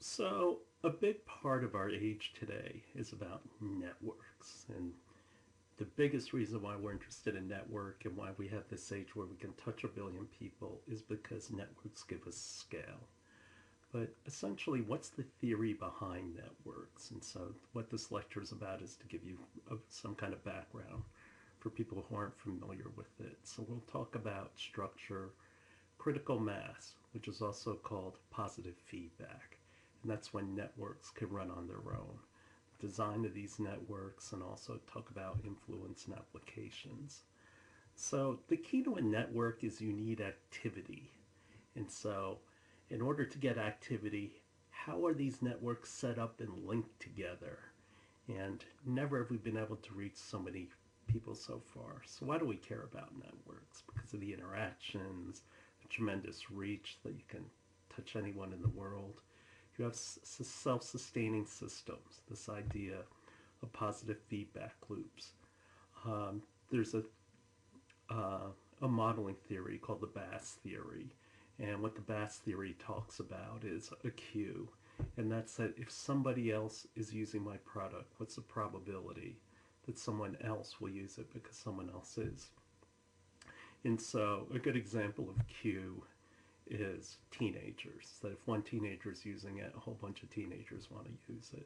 So, a big part of our age today is about networks. And the biggest reason why we're interested in network and why we have this age where we can touch a billion people is because networks give us scale. But essentially, what's the theory behind networks? And so, what this lecture is about is to give you some kind of background for people who aren't familiar with it. So, we'll talk about structure, critical mass, which is also called positive feedback. And that's when networks can run on their own. Design of these networks, and also talk about influence and applications. So, the key to a network is you need activity. And so, in order to get activity, how are these networks set up and linked together? And never have we been able to reach so many people so far. So why do we care about networks? Because of the interactions, the tremendous reach that you can touch anyone in the world. You have self-sustaining systems, this idea of positive feedback loops. There's a modeling theory called the Bass theory. And what the Bass theory talks about is a queue. And that's that if somebody else is using my product, what's the probability that someone else will use it because someone else is? And so a good example of queue is teenagers. That if one teenager is using it, a whole bunch of teenagers want to use it.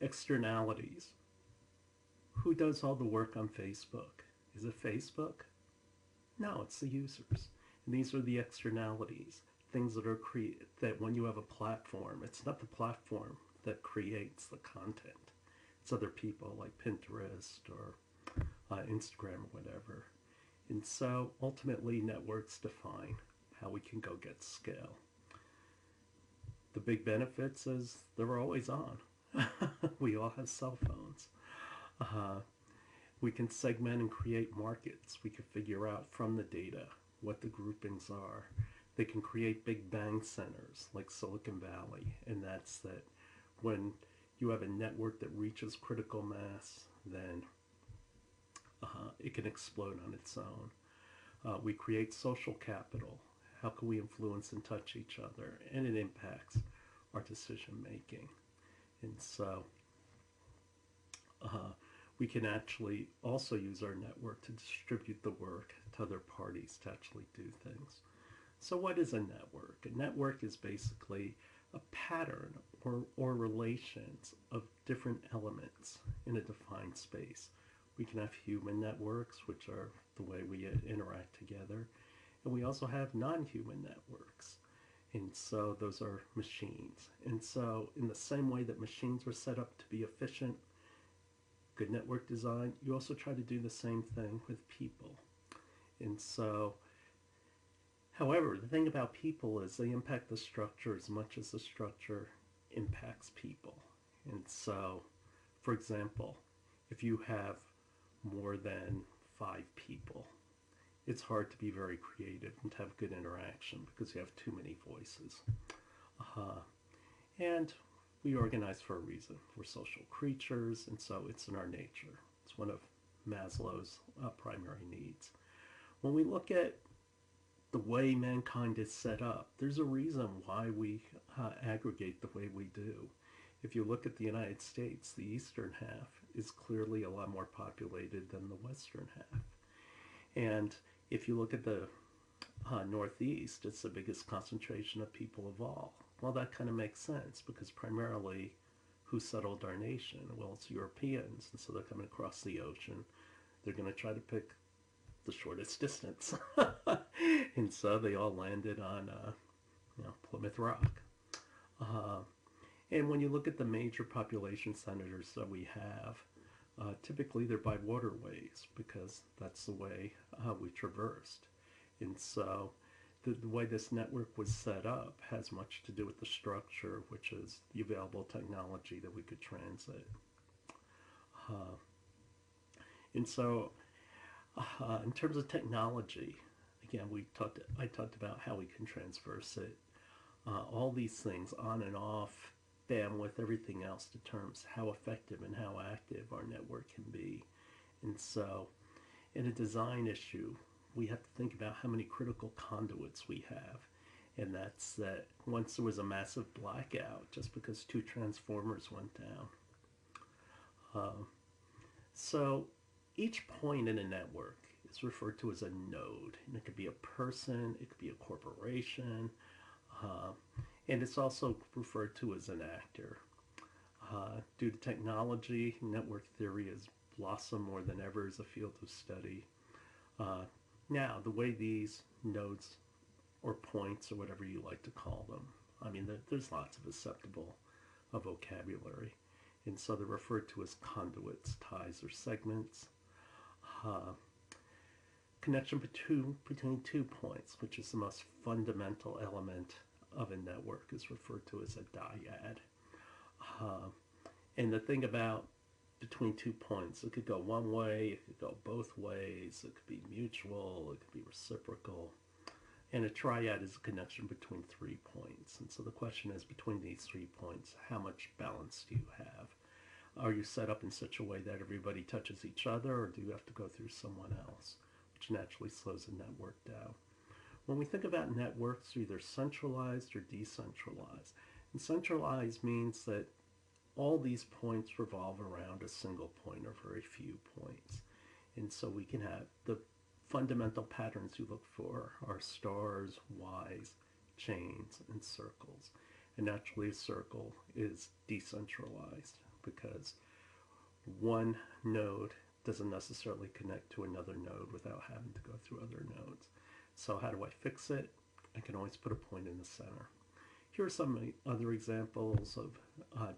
Externalities. Who does all the work on Facebook? Is it Facebook? No, it's the users. And these are the externalities, things that are that when you have a platform, it's not the platform that creates the content. It's other people like Pinterest or Instagram or whatever. And so ultimately networks define how we can go get scale. The big benefits is they're always on. We all have cell phones. We can segment and create markets. We can figure out from the data what the groupings are. They can create big bang centers like Silicon Valley, and that's that when you have a network that reaches critical mass, then it can explode on its own. We create social capital. How can we influence and touch each other? And it impacts our decision making. And so we can actually also use our network to distribute the work to other parties to actually do things. So what is a network? A network is basically a pattern or relations of different elements in a defined space. We can have human networks, which are the way we interact together. And we also have non-human networks. And so those are machines. And so in the same way that machines are set up to be efficient, good network design, you also try to do the same thing with people. And so, however, the thing about people is they impact the structure as much as the structure impacts people. And so, for example, if you have more than 5 people, it's hard to be very creative and to have good interaction because you have too many voices. And we organize for a reason. We're social creatures, and so it's in our nature. It's one of Maslow's primary needs. When we look at the way mankind is set up, there's a reason why we aggregate the way we do. If you look at the United States, the eastern half is clearly a lot more populated than the western half. And if you look at the Northeast, it's the biggest concentration of people of all. Well, that kind of makes sense because primarily who settled our nation? Well, it's Europeans, and so they're coming across the ocean. They're going to try to pick the shortest distance. And so they all landed on Plymouth Rock. And when you look at the major population centers that we have, typically they're by waterways because that's the way we traversed. And so the way this network was set up has much to do with the structure, which is the available technology that we could transit. And so in terms of technology, again, I talked about how we can transverse it. All these things, on and off, bandwidth, everything else determines how effective and how active our network can be. And so in a design issue, we have to think about how many critical conduits we have. And that's that once there was a massive blackout just because two transformers went down. Um, so each point in a network is referred to as a node. And it could be a person, it could be a corporation, uh, and it's also referred to as an actor. Due to technology, network theory has blossomed more than ever as a field of study. Uh, Now, the way these nodes or points or whatever you like to call them, I mean, there's lots of acceptable vocabulary. And so they're referred to as conduits, ties, or segments. Uh, Connection between two points, which is the most fundamental element of a network, is referred to as a dyad. Uh, and the thing about between 2 points, it could go one way, it could go both ways, it could be mutual, it could be reciprocal. And a triad is a connection between 3 points. And so the question is, between these 3 points, how much balance do you have? Are you set up in such a way that everybody touches each other, or do you have to go through someone else, which naturally slows the network down? When we think about networks, they're either centralized or decentralized. And centralized means that all these points revolve around a single point or very few points. And so we can have the fundamental patterns you look for are stars, Ys, chains, and circles. And naturally, a circle is decentralized because one node doesn't necessarily connect to another node without having to go through other nodes. So how do I fix it? I can always put a point in the center. Here are some other examples of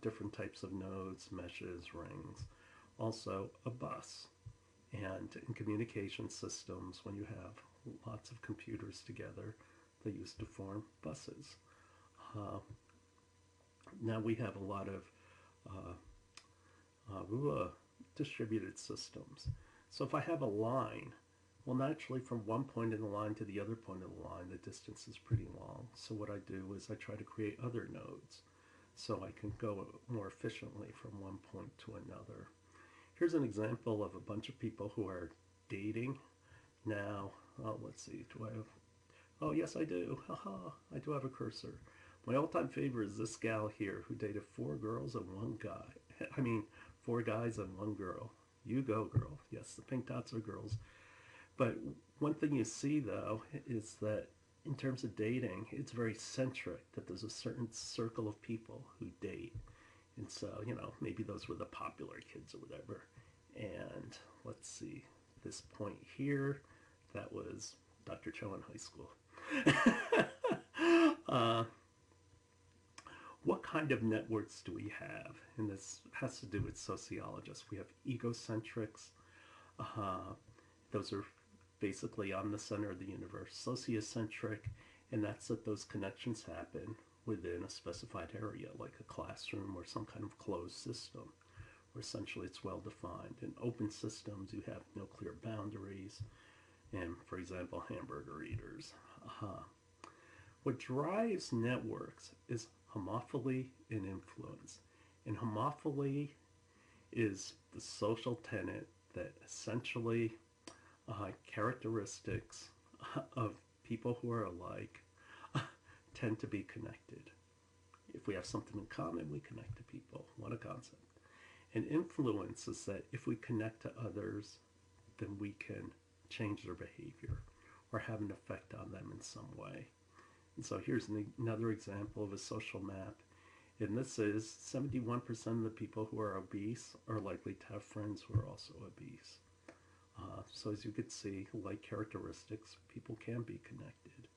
different types of nodes, meshes, rings. Also, a bus. And in communication systems, when you have lots of computers together, they used to form buses. Uh, Now we have a lot of distributed systems. So if I have a line, well, naturally, from one point in the line to the other point of the line, the distance is pretty long. So what I do is I try to create other nodes so I can go more efficiently from one point to another. Here's an example of a bunch of people who are dating. Now, let's see, do I have, oh yes I do, haha, I do have a cursor. My all-time favorite is this gal here who dated 4 girls and 1 guy. I mean, 4 guys and 1 girl. You go, girl. Yes, the pink dots are girls. But one thing you see, though, is that in terms of dating, it's very centric, that there's a certain circle of people who date. And so, maybe those were the popular kids or whatever. And let's see, this point here, that was Dr. Cho in high school. What kind of networks do we have? And this has to do with sociologists. We have egocentrics. Those are basically on the center of the universe. Sociocentric, and that's that those connections happen within a specified area, like a classroom or some kind of closed system, where essentially it's well defined. In open systems, you have no clear boundaries, and for example, hamburger eaters. What drives networks is homophily and influence. And homophily is the social tenet that essentially characteristics of people who are alike tend to be connected. If we have something in common, we connect to people. What a concept. And influence is that if we connect to others, then we can change their behavior or have an effect on them in some way. And so here's another example of a social map. And this is 71% of the people who are obese are likely to have friends who are also obese. So as you can see, like characteristics, people can be connected.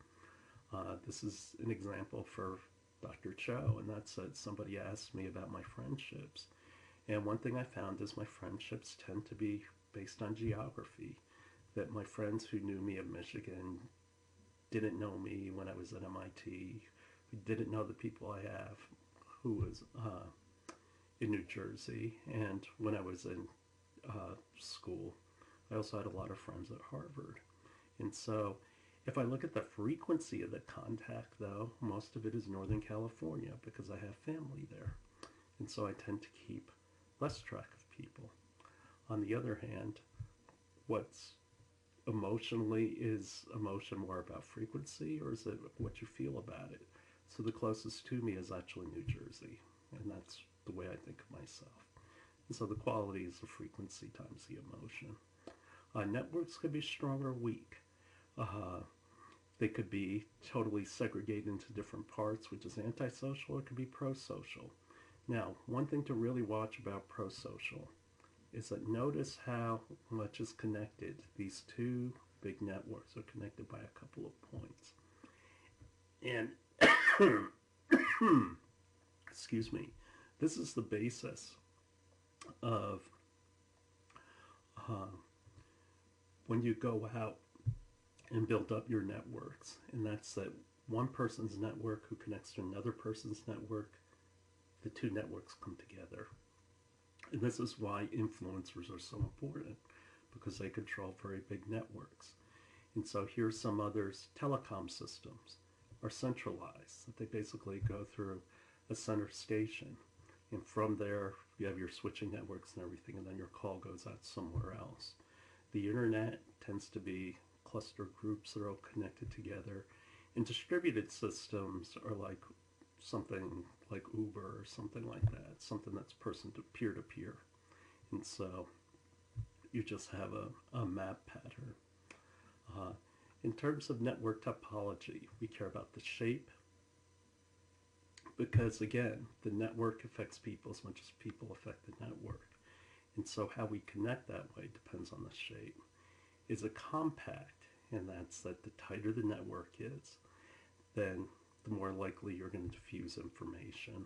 This is an example for Dr. Cho, and that's somebody asked me about my friendships. And one thing I found is my friendships tend to be based on geography. That my friends who knew me in Michigan didn't know me when I was at MIT, who didn't know the people I have who was in New Jersey, and when I was in school, I also had a lot of friends at Harvard. And so if I look at the frequency of the contact, though, most of it is Northern California because I have family there. And so I tend to keep less track of people. On the other hand, what's emotionally, is emotion more about frequency, or is it what you feel about it? So the closest to me is actually New Jersey, and that's the way I think of myself. And so the quality is the frequency times the emotion. Networks could be strong or weak. Uh, they could be totally segregated into different parts, which is antisocial, or it could be pro-social. Now, one thing to really watch about pro-social is that notice how much is connected. These two big networks are connected by a couple of points. And, excuse me, this is the basis of uh, when you go out and build up your networks. And that's that one person's network who connects to another person's network, the two networks come together. And this is why influencers are so important, because they control very big networks. And so here's some others. Telecom systems are centralized, that they basically go through a center station. And from there, you have your switching networks and everything, and then your call goes out somewhere else. The internet tends to be cluster groups that are all connected together. And distributed systems are like something like Uber or something like that, something that's person to peer. And so you just have a map pattern. Uh, in terms of network topology, we care about the shape, because again, the network affects people as much as people affect the network. And so how we connect that way depends on the shape. Is it compact? And that's that the tighter the network is, then the more likely you're going to diffuse information.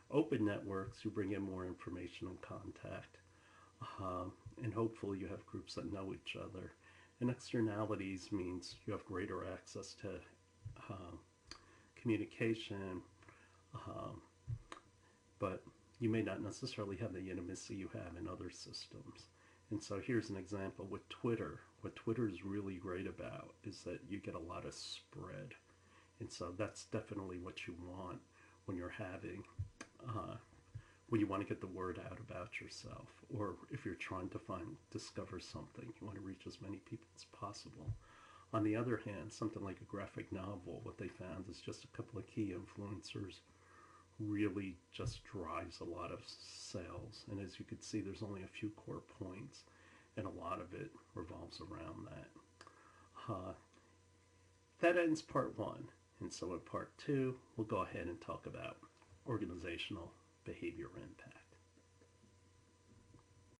Open networks, you bring in more information and contact. And hopefully you have groups that know each other. And externalities means you have greater access to uh, communication, um, but you may not necessarily have the intimacy you have in other systems. And so here's an example with Twitter. What Twitter is really great about is that you get a lot of spread. And so that's definitely what you want when you're having, when you want to get the word out about yourself, or if you're trying to discover something, you want to reach as many people as possible. On the other hand, something like a graphic novel, what they found is just a couple of key influencers really just drives a lot of sales. And as you can see, there's only a few core points, and a lot of it revolves around that. That ends part one. And so in part two, we'll go ahead and talk about organizational behavior impact.